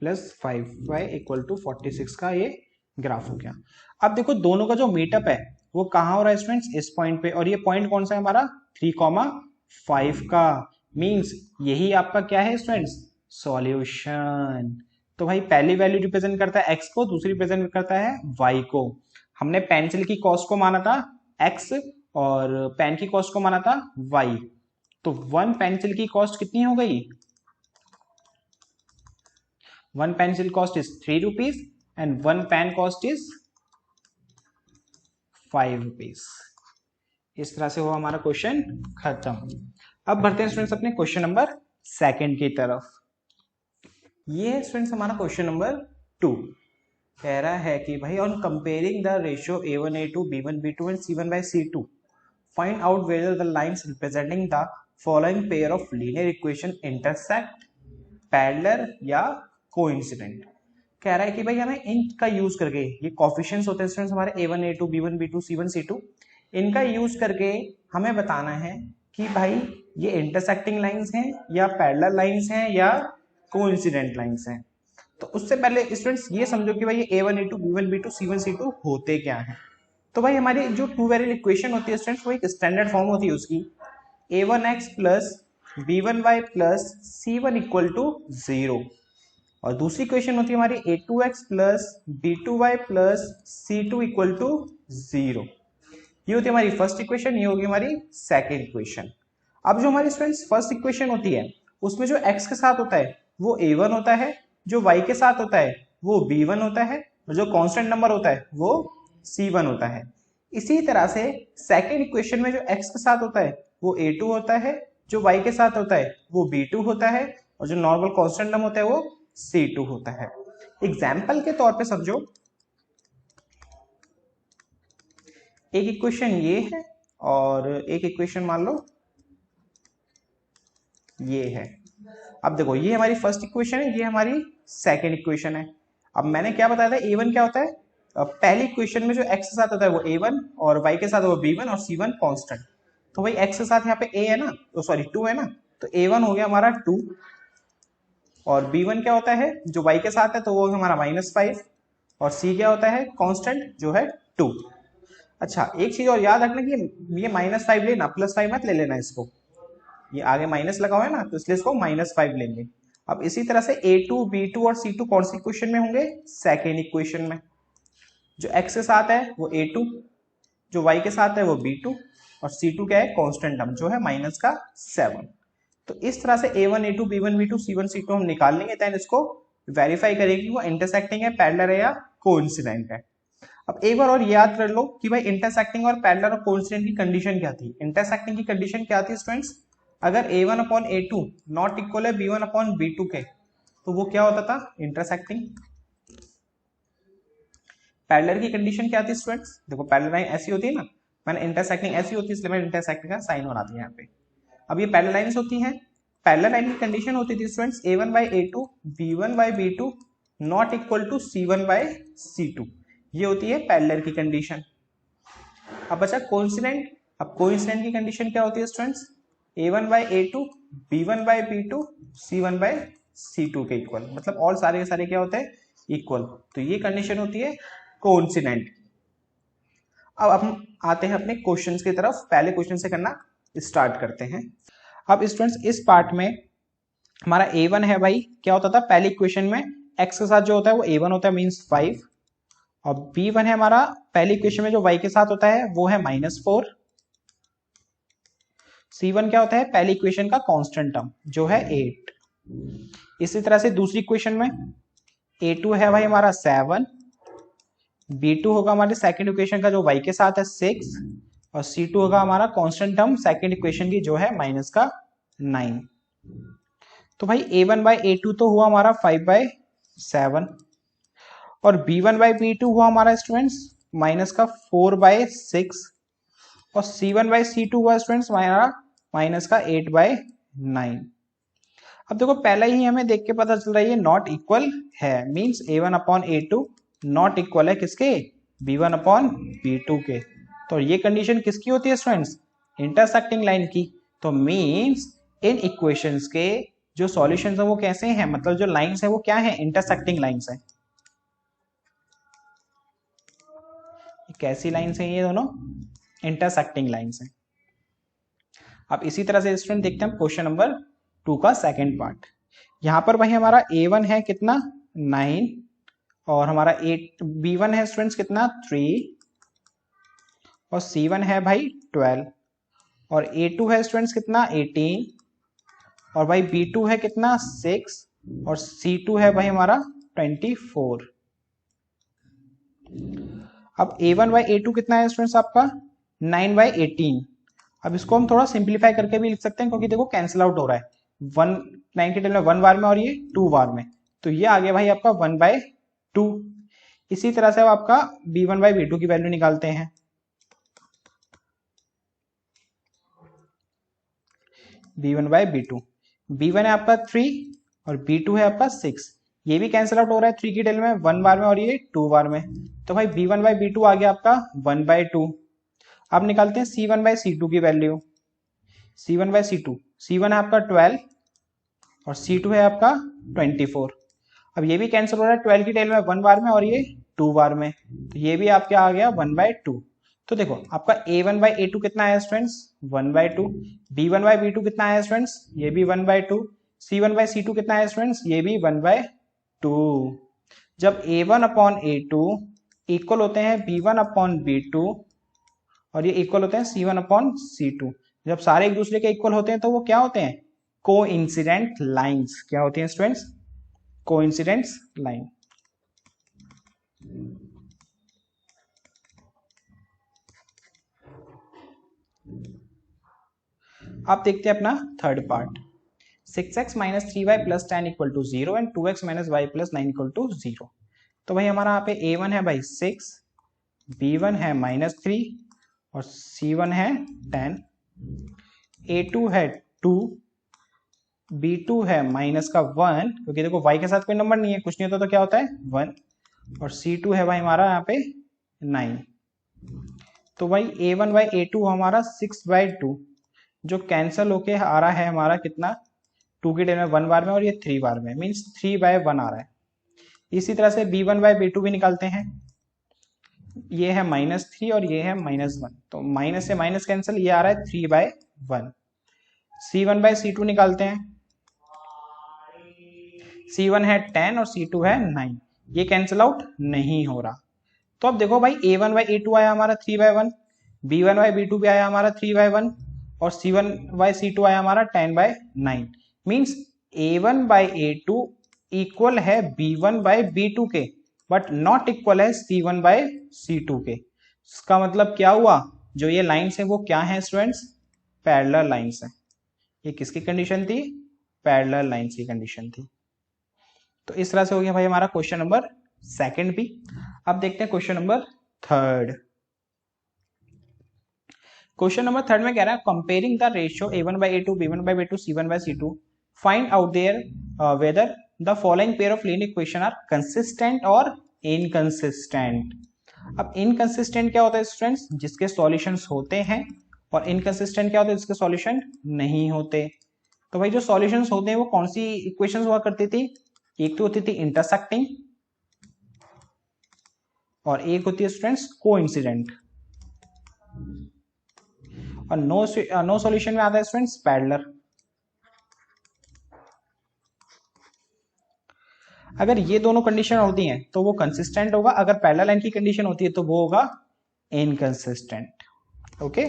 Speaker 1: + 5y = 46 का ये ग्राफ हो गया। अब देखो दोनों का जो मीटअप है वो कहाँ हो रहा है स्टूडेंट्स, इस पॉइंट पे, और ये पॉइंट कौन सा है हमारा 3,5 का। मींस यही आपका क्या है स्टूडेंट्स, सॉल्यूशन। तो भाई पहली वैल्यू रिप्रेजेंट करता है x को, दूसरी रिप्रेजेंट करता है y को। हमने पेंसिल की कॉस्ट को माना था x और पेन की कॉस्ट को माना था y। तो 1 पेंसिल की कॉस्ट कितनी हो गई, 1 pencil cost is 3 rupees and 1 pen cost is 5 rupees। इस तरह से हुआ हमारा क्वेश्चन खत्म। अब बढ़ते हैं स्टूडेंट्स अपने क्वेश्चन नंबर 2 की तरफ। ये है स्टूडेंट्स हमारा क्वेश्चन नंबर 2। कह रहा है कि भाई on comparing the ratio A1A2 B1 B2 and C1/C2 find out whether the lines representing the following pair of linear equation intersect, parallel या कोइंसिडेंट। कह रहा है कि भाई हमें इनका यूज करके, ये कोफिशिएंट्स होते हैं स्टूडेंट्स हमारे A1 A2 B1 B2 C1 C2, इनका यूज करके हमें बताना है कि भाई ये इंटरसेक्टिंग लाइंस हैं या पैरेलल लाइंस हैं या कोइंसिडेंट लाइंस हैं। तो उससे पहले स्टूडेंट्स ये समझो कि भाई ये A1 A2 B1 B2 C1 C2 होते क्या हैं। तो भाई हमारी जो टू वेरिएबल इक्वेशन होती है स्टूडेंट्स वो एक स्टैंडर्ड फॉर्म होती है उसकी, A1x + B1y + C1 = 0, और दूसरी इक्वेशन होती है हमारी A2x + B2y + C2 = 0। ये होती है हमारी फर्स्ट इक्वेशन, ये होगी हमारी सेकेंड इक्वेशन। अब जो हमारी स्टूडेंट्स फर्स्ट इक्वेशन होती है उसमें जो x के साथ होता है वो A1 होता है, जो y के साथ होता है वो B1 होता है, और जो कांस्टेंट नंबर होता है वो C1 होता है। इसी तरह से सेकेंड इक्वेशन में जो x के साथ होता है वो A2 होता है, जो y के साथ होता है वो B2 होता है, और जो नॉर्मल कांस्टेंट नंबर होता है वो C2 होता है। एग्जाम्पल के तौर पे समझो, एक इक्वेशन ये है और एक इक्वेशन मान लो ये है। अब देखो ये हमारी फर्स्ट इक्वेशन है, ये हमारी सेकेंड इक्वेशन है। अब मैंने क्या बताया था A1 क्या होता है, पहली इक्वेशन में जो x के साथ होता है वो A1 और y के साथ वो B1 और C1 कांस्टेंट। तो भाई x के साथ यहाँ पे a है ना, तो सॉरी 2 है ना, तो A1 हो गया हमारा 2, और B1 क्या होता है जो y के साथ है तो वो हमारा -5, और C क्या होता है कांस्टेंट जो है 2। अच्छा एक चीज और याद रखना कि ये -5 लेना, +5 मत ले लेना इसको, ये आगे माइनस लगा हुआ है ना तो इसलिए इसको -5 लेंगे। अब इसी तरह से A2 B2 और C2 कौन सी इक्वेशन में होंगे, सेकेंड इक्वेशन में। जो x के साथ है वो A2, जो y के साथ है वो B2, और C2 क्या है कांस्टेंट टर्म जो है -7। तो इस तरह से A1 A2 B1 B2 C1 C2 हम निकाल लेंगे, देन इसको वेरीफाई करेंगे कि वो इंटरसेक्टिंग है, पैरेलल है या कोइंसिडेंट है। अब एक बार और याद कर लो कि भाई इंटरसेक्टिंग और पैरेलल और कोइंसिडेंट की कंडीशन क्या थी। इंटरसेक्टिंग की कंडीशन क्या थी स्टूडेंट्स, अगर A1/A2 नॉट इक्वल है B1/B2 के, तो वो क्या होता था इंटरसेक्टिंग। पैरेलल की कंडीशन क्या थी स्टूडेंट्स, देखो पैरेलल लाइन ऐसी होती है ना, मैंने इंटरसेक्टिंग ऐसी होती है इसलिए मैंने इंटरसेक्टिंग का साइन बना दिया यहाँ पे। अब ये पैरेलल लाइंस होती हैं, पैरेलल लाइन की कंडीशन होती थी students A1/A2 B1/B2 not equal to C1/C2, ये होती है पैरेलल की कंडीशन। अब बचा कोइंसिडेंट, अब कोइंसिडेंट की कंडीशन क्या होती है स्टूडेंट्स, A1/A2 B1/B2 C1/C2 के इक्वल, मतलब और सारे के सारे क्या होते हैं इक्वल, तो ये कंडीशन होती है कोइंसिडेंट। अब हम आते हैं अपने क्वेश्चंस की तरफ, पहले क्वेश्चन से करना स्टार्ट करते हैं। अब स्टूडेंट्स इस पार्ट में हमारा A1 है भाई, क्या होता था पहली इक्वेशन में x के साथ जो होता है वो A1 होता है मींस 5, और B1 है हमारा पहली इक्वेशन में जो y के साथ होता है वो है -4, C1 क्या होता है पहली इक्वेशन का कांस्टेंट टर्म जो है 8। इसी तरह से दूसरी इक्वेशन में A2 है भाई हमारा 7, B2 होगा हमारे सेकंड इक्वेशन का जो y के साथ है 6, और C2 होगा हमारा कांस्टेंट टर्म सेकंड इक्वेशन की जो है माइनस का 9। तो भाई A1 बाई A2 तो हुआ हमारा 5/7, और B1 बाई B2 हुआ हमारा स्टूडेंट्स माइनस का 4/6, और C1 बाई C2 हुआ स्टूडेंट्स हमारा माइनस का 8/9। अब देखो पहला ही हमें देख के पता चल रहा है ये नॉट इक्वल है, means A1 upon A2 not equal है किसके, B1 अपॉन B2 के। तो ये कंडीशन किसकी होती है स्टूडेंट्स, इंटरसेक्टिंग लाइन की। तो मींस इन इक्वेशंस के जो सॉल्यूशंस है वो कैसे हैं, मतलब जो लाइंस है वो क्या है, इंटरसेक्टिंग लाइंस है। कैसी लाइंस है ये दोनों, इंटरसेक्टिंग लाइंस है। अब इसी तरह से स्टूडेंट देखते हैं क्वेश्चन नंबर 2 का सेकंड पार्ट। यहां पर भाई हमारा A1 है कितना 9, और हमारा B1 है स्टूडेंट्स कितना 3, और C1 है भाई 12, और A2 है स्टूडेंट्स कितना 18, और भाई B2 है कितना 6, और C2 है भाई हमारा 24। अब A1 बाई A2 कितना है स्टूडेंट्स आपका 9/18। अब इसको हम थोड़ा सिंप्लीफाई करके भी लिख सकते हैं, क्योंकि देखो कैंसिल आउट हो रहा है, 9 के टेबल में 1 बार में और ये 2 बार में, तो ये आ गया भाई आपका 1/2। इसी तरह से अब आपका B1 बाई B2 की वैल्यू निकालते हैं। B1 बाई B2, B1 है आपका 3 और B2 है आपका 6, ये भी कैंसिल आउट हो रहा है 3 की टेबल में 1 बार में और ये 2 बार में, तो भाई B1 बाई B2 आ गया आपका 1/2। अब निकालते हैं C1 बाई C2 की value. C1 by C2, C1 है आपका 12 और C2 है आपका 24। अब ये भी कैंसिल हो रहा है 12 की टेल में 1 बार में और ये 2 बार में, तो ये भी आपके आ गया 1/2। तो देखो आपका A1 बाई A2 कितना है स्टूडेंट्स 1/2, B1 बाई B2 कितना है स्टूडेंट्स ये भी 1/2, C1 बाई C2 कितना है स्टूडेंट्स ये भी 1/2। जब A1 अपॉन A2 इक्वल होते हैं B1 अपॉन B2 और ये इक्वल होते हैं C1 अपॉन C2, जब सारे एक दूसरे के इक्वल होते हैं तो वो क्या होते हैं, कोइंसिडेंट लाइंस। क्या होती हैं स्टूडेंट्स, कोइंसिडेंस लाइन। आप देखते हैं अपना third part. 6x minus 3y plus 10 equal to 0 and 2x minus y plus 9 equal to 0। तो भाई हमारा यहाँ पे A1 है भाई 6, B1 है -3 और C1 है 10, A2 है 2, B2 है माइनस का 1, क्योंकि देखो y के साथ कोई नंबर नहीं है, कुछ नहीं होता तो क्या होता है 1, और C2 है भाई हमारा यहाँ पे 9। तो भाई A1 बाई A2 हमारा 6/2, जो कैंसल होके आ रहा है हमारा कितना 2 की टेबल में 1 बार में और ये 3 बार में, मीन्स 3/1 आ रहा है। इसी तरह से B1 बाई B2 भी निकालते हैं, ये है -3 और ये है -1, तो माइनस से माइनस कैंसिल, ये आ रहा है 3/1। C1 बाई C2 निकालते हैं, C1 है 10 और C2 है 9, ये कैंसिल आउट नहीं हो रहा। तो अब देखो भाई A1 बाई A2 आया हमारा 3/1, B1 बाई B2 भी आया हमारा 3/1 और C1 बाई C2 आया हमारा 10/9, means A1 by A2 equal है B1 बाई B2 के, बट नॉट इक्वल है C1 बाई C2 के। इसका मतलब क्या हुआ, जो ये लाइन्स है वो क्या है स्टूडेंट्स, पैरेलल लाइन्स है। ये किसकी कंडीशन थी, पैरेलल लाइन्स की कंडीशन थी। तो इस तरह से हो गया भाई हमारा क्वेश्चन नंबर सेकंड भी। अब देखते हैं question number third. Question number third में कह रहा है comparing the ratio A1 by A2, B1 by B2, C1 by C2, find out there whether the following pair of linear equation are consistent और इनकंसिस्टेंट। अब इनकंसिस्टेंट क्या होता है स्टूडेंट्स, जिसके सॉल्यूशंस होते हैं, और इनकंसिस्टेंट क्या होता है, जिसके सॉल्यूशन नहीं होते। तो भाई जो सॉल्यूशंस होते हैं वो कौन सी इक्वेशंस हुआ करती थी, एक तो होती थी इंटरसेक्टिंग और एक होती है स्टूडेंट्स कोइंसिडेंट, और नो सॉल्यूशन में आता है स्टूडेंट्स पैरेलल। अगर ये दोनों कंडीशन होती हैं तो वो कंसिस्टेंट होगा, अगर पैरेलल लाइन की कंडीशन होती है तो वो होगा इनकंसिस्टेंट। ओके,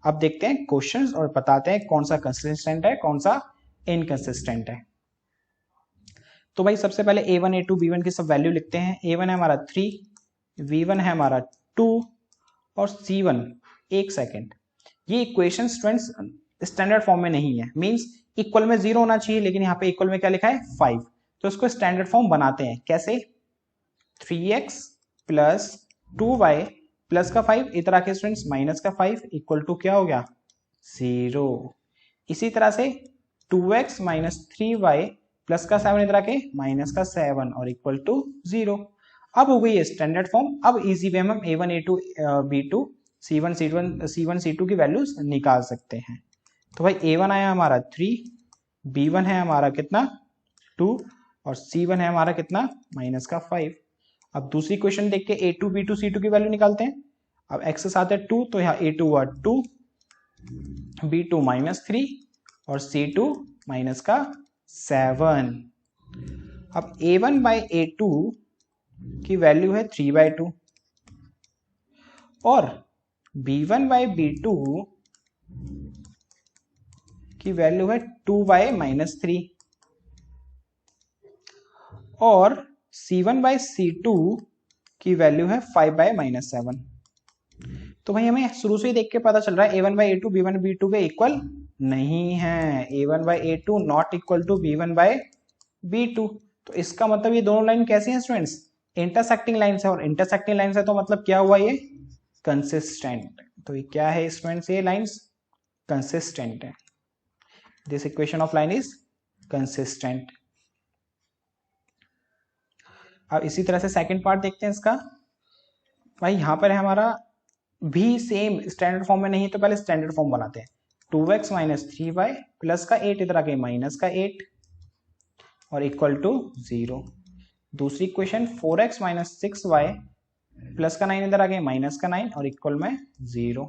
Speaker 1: अब देखते हैं क्वेश्चंस और बताते हैं कौन सा कंसिस्टेंट है कौन सा इनकंसिस्टेंट है। तो भाई सबसे पहले A1 A2 B1 की सब वैल्यू लिखते हैं। A1 है हमारा 3, v1 है हमारा 2 और c1 1 सेकेंड। ये इक्वेशन स्टूडेंट्स स्टैंडर्ड फॉर्म में नहीं है, मींस इक्वल में 0 होना चाहिए, लेकिन यहाँ पे इक्वल में क्या लिखा है 5। तो इसको स्टैंडर्ड फॉर्म बनाते हैं कैसे, 3x प्लस 2y प्लस का 5 इधर आके स्टूडेंट्स माइनस का 5 इक्वल टू क्या हो गया 0। इसी तरह से 2x माइनस 3y प्लस का 7 इधर आके माइनस का 7 और इक्वल टू 0। अब हो गई है स्टैंडर्ड फॉर्म। अब इजी वे में हम a1 a2 b2 c1 c1 c2 की वैल्यूज निकाल सकते हैं। तो भाई a1 आया हमारा 3, b1 है हमारा कितना 2 और c1 है हमारा कितना माइनस का 5। अब दूसरी क्वेश्चन देख के a2 b2 c2 की वैल्यू निकालते हैं। अब x के साथ है 2 तो यहाँ a2 हुआ 2, b2 माइनस 3 और c2 माइनस का 7। अब a1 बाई a2 की वैल्यू है 3/2 और b1 बाई b2 की वैल्यू है 2/-3 और c1 बाई c2 की वैल्यू है 5/-7। तो भाई हमें शुरू से ही देख के पता चल रहा है a1 by a2 b1 b2 के इक्वल नहीं है। a1 by a2 not equal to b1 by b2। तो इसका मतलब ये दोनों लाइन कैसी हैं स्टूडेंट्स, इंटरसेक्टिंग लाइन्स है, और इंटरसेक्टिंग लाइन्स है तो मतलब क्या हुआ ये कंसिस्टेंट। तो ये क्या है स्टूडेंट्स, ये लाइन्स कंसिस्टेंट है। This equation of line is consistent. अब इसी तरह से सेकंड पार्ट देखते हैं इसका। भाई यहाँ पर है हमारा भी सेम स्टैंडर्ड फॉर्म में नहीं है तो पहले स्टैंडर्ड फॉर्म बनाते हैं। 2x माइनस 3y प्लस का 8 इधर आके माइनस का 8 और इक्वल टू 0। दूसरी equation 4x minus 6y plus का 9 इधर आके माइनस का 9 और इक्वल में 0।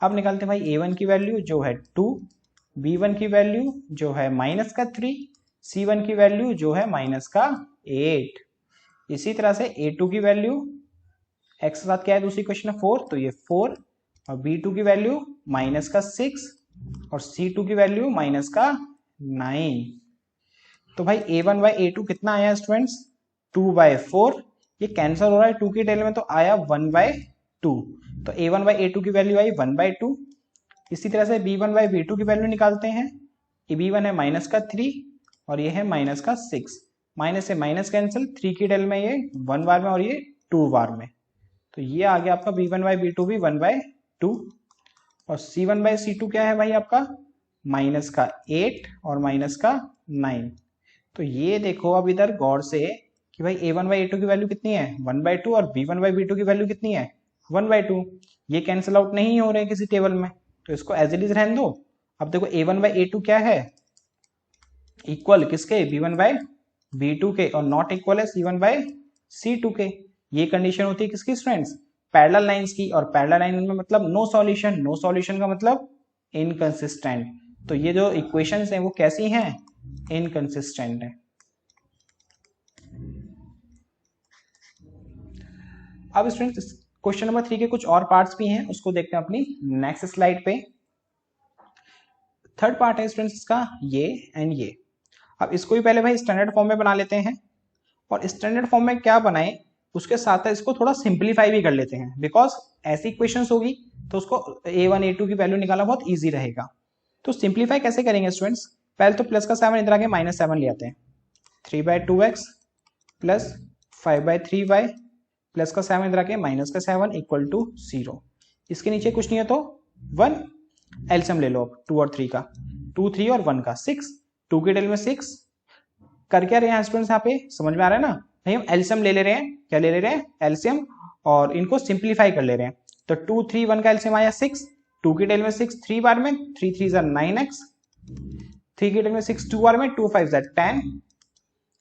Speaker 1: अब निकालते हैं भाई a1 की वैल्यू जो है 2, b1 की वैल्यू जो है माइनस का 3, c1 की वैल्यू जो है माइनस का 8। इसी तरह से a2 की वैल्यू x के साथ क्या है दूसरी क्वेश्चन है 4 तो ये 4 और b2 की वैल्यू माइनस का 6 और c2 की वैल्यू माइनस का 9। तो भाई a1 बाई a2 कितना आया स्टूडेंट्स 2/4। ये कैंसिल हो रहा है 2 की टेल में तो आया 1/2। तो a1 बाई a2 की वैल्यू आई 1/2। इसी तरह से b1 बाई b2 की वैल्यू निकालते हैं। b1 है माइनस का 3 और ये है माइनस का 6। माइनस से माइनस कैंसिल, 3 की टेल में ये 1 बार में और ये 2 बार में। तो ये आ गया आपका b1 बाई b2 भी 1/2 और c1 बाई c2 क्या है भाई आपका माइनस का 8 और माइनस का 9। तो ये देखो अब इधर गौर से कि भाई a1 बाई a2 की वैल्यू कितनी है 1/2 और b1 बाई b2 की वैल्यू कितनी है 1/2। ये कैंसिल आउट नहीं हो रहे किसी टेबल में तो इसको एज इट इज रहने दो। अब देखो a1 बाई a2 क्या है इक्वल किसके b1 बाई b2 के और नॉट इक्वल है c1 बाई c2 के। ये कंडीशन होती है किसकी स्टूडेंट्स पैरेलल लाइंस की, और पैरेलल लाइन में मतलब नो सॉल्यूशन, नो सॉल्यूशन का मतलब इनकंसिस्टेंट। तो ये जो इक्वेशंस हैं वो कैसी हैं इनकंसिस्टेंट है। अब स्टूडेंट्स क्वेश्चन नंबर 3 के कुछ और पार्ट्स भी हैं उसको देखते हैं अपनी नेक्स्ट स्लाइड पे। थर्ड पार्ट है स्टूडेंट्स इसका ये एंड ये। अब इसको भी पहले भाई स्टैंडर्ड फॉर्म में बना लेते हैं और स्टैंडर्ड फॉर्म में क्या बनाए उसके साथ इसको थोड़ा सिंप्लीफाई भी कर लेते हैं, बिकॉज ऐसी क्वेश्चंस होगी तो उसको a1 a2 की वैल्यू निकालना बहुत इजी रहेगा। तो सिंप्लीफाई कैसे करेंगे स्टूडेंट्स, पहले तो प्लस का 7 इधर आके -7 ले आते हैं। 3/2x प्लस 5/3y प्लस का 7 इधर आके माइनस का 7 इक्वल टू 0। इसके नीचे कुछ नहीं है तो 1 एलसीएम ले लो अब 2 और 3 का, 2 3 और 1 का 6, 2 के डेल में 6 कर क्या रहे हैं स्टूडेंट्स यहाँ पे समझ में आ रहा है ना भाई, हम एलसीएम ले रहे हैं, क्या ले रहे हैं एलसीएम और इनको सिंप्लीफाई कर ले रहे हैं। तो 2 3 1 का एलसीएम आया 6, 2 की टेल में 6 3 बार में 3 3 9x, 3 की टेल में 6 2 बार में 2 5 10,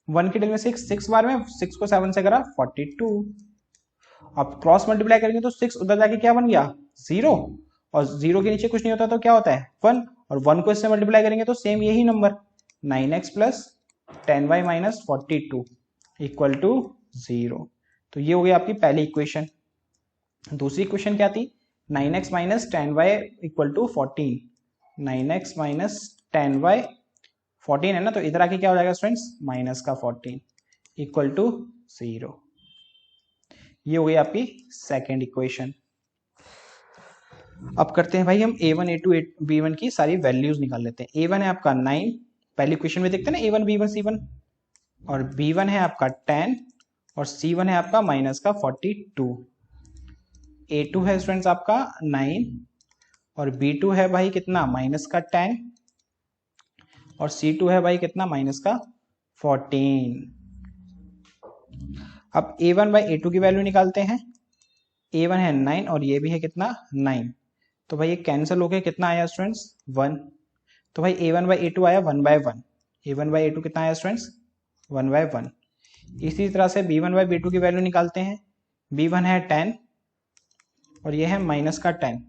Speaker 1: 1 की टेल में 6 6 बार में 6 को 7 से करा 42। अब क्रॉस मल्टीप्लाई करेंगे तो 6 उधर जाके क्या बन गया 0 और 0 के नीचे कुछ नहीं होता तो क्या होता है 1 और 1 को इससे मल्टीप्लाई करेंगे तो सेम यही number 9x plus 10y minus 42 equal to 0। तो ये हो गई आपकी पहली इक्वेशन। दूसरी इक्वेशन क्या थी 9x minus 10y equal to 14, 9x minus 10y 14 है ना, तो इधर आके क्या हो जाएगा स्टूडेंट्स माइनस का 14 इक्वल टू 0। ये हो गई आपकी सेकेंड इक्वेशन। अब करते हैं भाई हम a1 a2 b1 की सारी वैल्यूज निकाल लेते हैं। a1 है आपका 9, पहली क्वेश्चन में देखते हैं ना a1 b1 c1, और b1 है आपका 10 और c1 है आपका माइनस का 42। a2 है स्टूडेंट्स आपका 9 और b2 है भाई कितना माइनस का 10 और c2 है भाई कितना माइनस का 14। अब a1 बाई a2 की वैल्यू निकालते हैं। a1 है 9 और ये भी है कितना 9, तो भाई ये कैंसिल हो गया, कितना आया स्टूडेंट्स 1। तो भाई a1 बाई a2 आया 1/1। a1 बाई a2 कितना आया स्टूडेंट्स 1/1। इसी तरह से b1 बाई b2 की वैल्यू निकालते हैं। b1 है 10 और ये है माइनस का 10,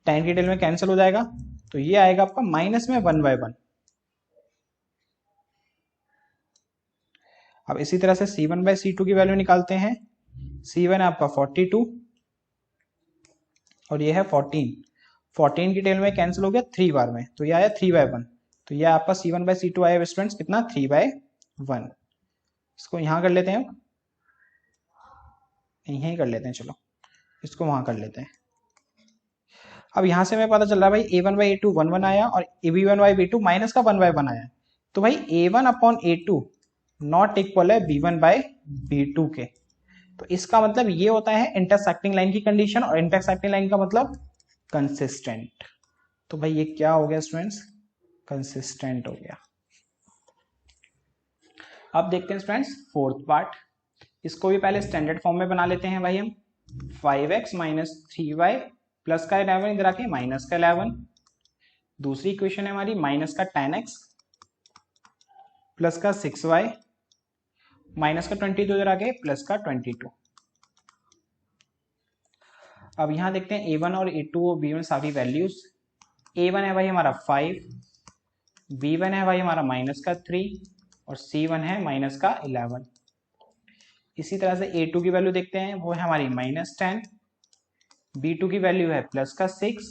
Speaker 1: 10 की टेल में कैंसिल हो जाएगा, तो ये आएगा आपका माइनस में 1/1। अब इसी तरह से c1 बाई c2 की वैल्यू निकालते हैं। c1 है आपका 42 और ये है 14, 14 की टेल में कैंसिल हो गया 3 बार में, तो ये आया 3/1। तो ये आपका c1 बाई c2 आया स्टूडेंट्स कितना 3/1। इसको यहाँ कर लेते हैं, यहीं कर लेते हैं, चलो इसको वहां कर लेते हैं। अब यहां से हमें पता चल रहा है भाई a1 बाई a2 1/1 आया और b1 बाई b2 माइनस का 1/1 आया, तो भाई a1 upon a2 not equal है b1 बाई b2 के। तो इसका मतलब ये होता है इंटरसेक्टिंग लाइन की कंडीशन, और इंटरसेक्टिंग लाइन का मतलब कंसिस्टेंट। तो भाई ये क्या हो गया स्टूडेंट्स, कंसिस्टेंट हो गया। अब देखते हैं स्टूडेंट्स फोर्थ पार्ट, इसको भी पहले स्टैंडर्ड फॉर्म में बना लेते हैं भाई हम। 5x माइनस 3y प्लस का 11 इधर आके माइनस का 11। दूसरी इक्वेशन है हमारी माइनस का 10x प्लस का 6y माइनस का 22 इधर आके प्लस का 22। अब यहां देखते हैं a1 और a2 और b1 सारी वैल्यूज। a1 है भाई हमारा 5, b1 है भाई हमारा माइनस का 3 और c1 है माइनस का 11। इसी तरह से a2 की वैल्यू देखते हैं, वो है हमारी -10, b2 की वैल्यू है प्लस का 6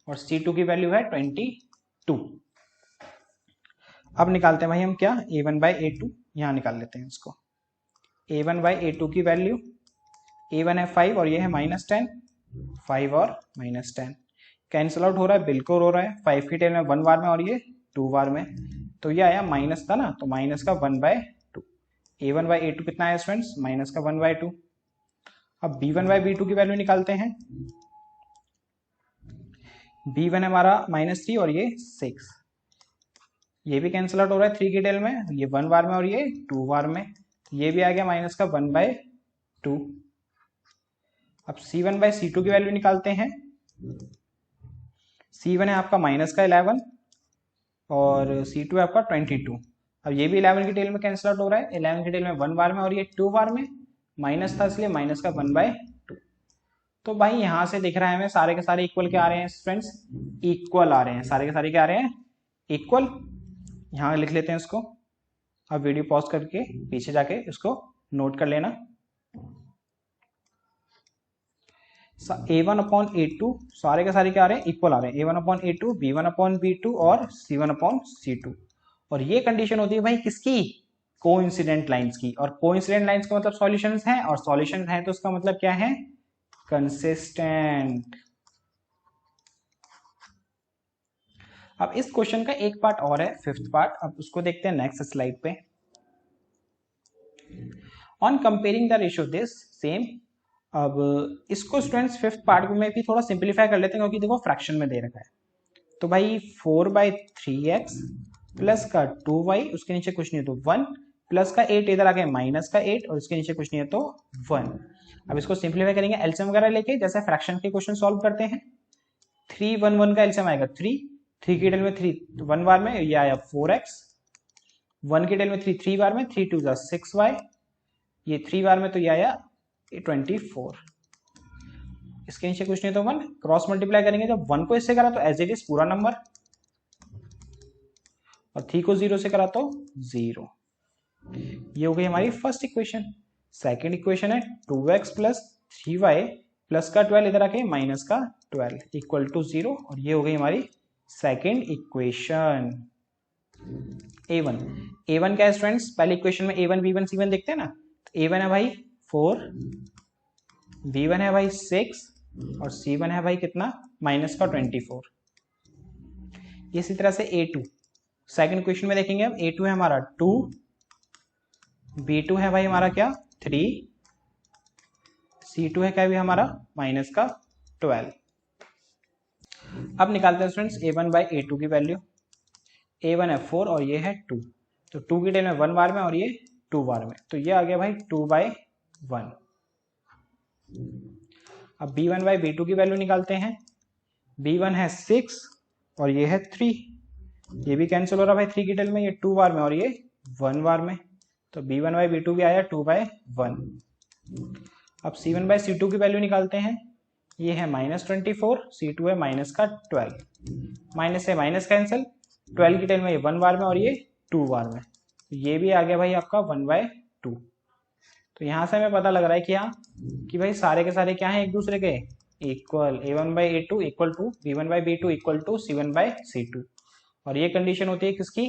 Speaker 1: और c2 की वैल्यू है 22। अब निकालते हैं भाई हम क्या a1 बाई a2, यहां निकाल लेते हैं इसको। a1 बाई a2 की वैल्यू, a1 है 5 और ये है -10, 5 और -10 कैंसिल आउट हो रहा है, बिल्कुल हो रहा है। 5 की टेल में 1 बार में और ये 2 बार में, तो ये आया माइनस था ना, तो माइनस का 1/2। a1 बाई a2 कितना है स्टूडेंट्स माइनस का 1/2। अब b1 बाई b2 की वैल्यू निकालते हैं। b1 है हमारा -3 और ये 6, ये भी कैंसिल आउट हो रहा है 3 की टेल में, ये 1 बार में और ये 2 बार में, ये भी आ गया माइनस का 1/2। अब c1 बाई c2 की वैल्यू निकालते हैं। c1 है आपका माइनस का 11 और c2 है आपका 22। अब ये भी 11 की टेल में कैंसिल आउट हो रहा है, 11 की टेल में 1 बार में और ये 2 बार में, माइनस था इसलिए माइनस का 1/2। तो भाई यहां से दिख रहा है हमें सारे के सारे इक्वल क्या आ रहे हैं फ्रेंड्स, इक्वल आ रहे हैं, सारे के सारे क्या आ रहे हैं इक्वल। यहां लिख लेते हैं इसको। अब वीडियो पॉज करके पीछे जाके इसको नोट कर लेना। a1 अपॉन a2 सारे के सारे क्या आ रहे हैं इक्वल आ रहे हैं, a1 upon a2 b1 upon b2 और c1 अपॉन c2। और ये कंडीशन होती है भाई किसकी, कोइंसिडेंट लाइंस की, और कोइंसिडेंट लाइंस का मतलब सॉल्यूशंस हैं, और सॉल्यूशंस हैं तो उसका मतलब क्या है कंसिस्टेंट। अब इस क्वेश्चन का एक पार्ट और है, फिफ्थ पार्ट, अब उसको देखते हैं नेक्स्ट स्लाइड पे। On comparing the ratio this same. अब इसको स्टूडेंट्स फिफ्थ पार्ट में भी थोड़ा सिंप्लीफाई कर लेते हैं, क्योंकि देखो फ्रैक्शन में दे रखा है। तो भाई 4/3x प्लस का 2y, उसके नीचे कुछ नहीं है तो 1, प्लस का 8 इधर आ गया माइनस का 8 और इसके नीचे कुछ नहीं है तो 1। अब इसको सिंप्लीफाई करेंगे एलसीएम वगैरह लेके, जैसे फ्रैक्शन के क्वेश्चन सॉल्व करते हैं। 3 1 1 का एलसीएम आएगा 3, 3 की टेल में 3 1 बार में, ये आया 4x, 1 की टेल में 3 3 बार में, 3 2 6y, ये 3 बार में तो ये आया 24। इसके नीचे कुछ नहीं तो 1, क्रॉस मल्टीप्लाई करेंगे, जब 1 को इससे करा तो एज इट इज पूरा नंबर, और 3 को 0 से करा तो 0। ये हो गई हमारी फर्स्ट इक्वेशन। सेकंड इक्वेशन है 2x प्लस 3y प्लस का 12 इधर आके माइनस का 12 इक्वल टू 0, और ये हो गई हमारी सेकंड इक्वेशन। a1 क्या है स्टूडेंट्स, पहले इक्वेशन में a1 b1 c1 देखते हैं ना, तो a1 है भाई 4, B1 है भाई 6 और C1 है भाई कितना माइनस का 24। इसी तरह से A2 सेकंड क्वेश्चन में देखेंगे अब। A2 है हमारा 2, B2 है भाई हमारा क्या 3, C2 है क्या भी हमारा माइनस का 12। अब निकालते हैं स्टूडेंट्स A1 बाई A2 की वैल्यू। A1 है 4 और ये है 2, तो 2 की टेल में 1 बार में और ये 2 बार में, तो ये आ गया भाई 2/1। अब B1 बाई B2 की वैल्यू निकालते हैं। B1 है 6 और ये है 3, ये भी कैंसिल हो रहा भाई 3 की टेल में, ये 2 बार में और ये 1 बार में, तो B1 बाई B2 भी आया 2/1। अब C1 बाई C2 की वैल्यू निकालते हैं। ये है -24, C2 है माइनस का 12, माइनस से माइनस कैंसिल, 12 की टेल में ये 1 बार में और ये 2 बार में, ये भी आ गया भाई आपका 1/2। तो यहाँ से हमें पता लग रहा है कि हाँ कि भाई सारे के सारे क्या हैं एक दूसरे के equal, A1 by A2 equal to B1 by B2 equal to C1 by C2। और ये कंडीशन होती है किसकी,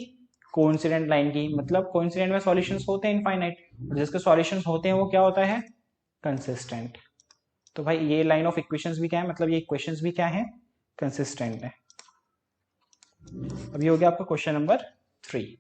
Speaker 1: कोइंसिडेंट लाइन की। मतलब कोइंसिडेंट में सॉल्यूशंस होते हैं इनफाइनाइट, और जिसके सॉल्यूशंस होते हैं वो क्या होता है कंसिस्टेंट। तो भाई ये लाइन ऑफ इक्वेशंस भी क्या है, मतलब ये इक्वेशंस भी क्या है कंसिस्टेंट है। अब ये हो गया आपका क्वेश्चन नंबर 3।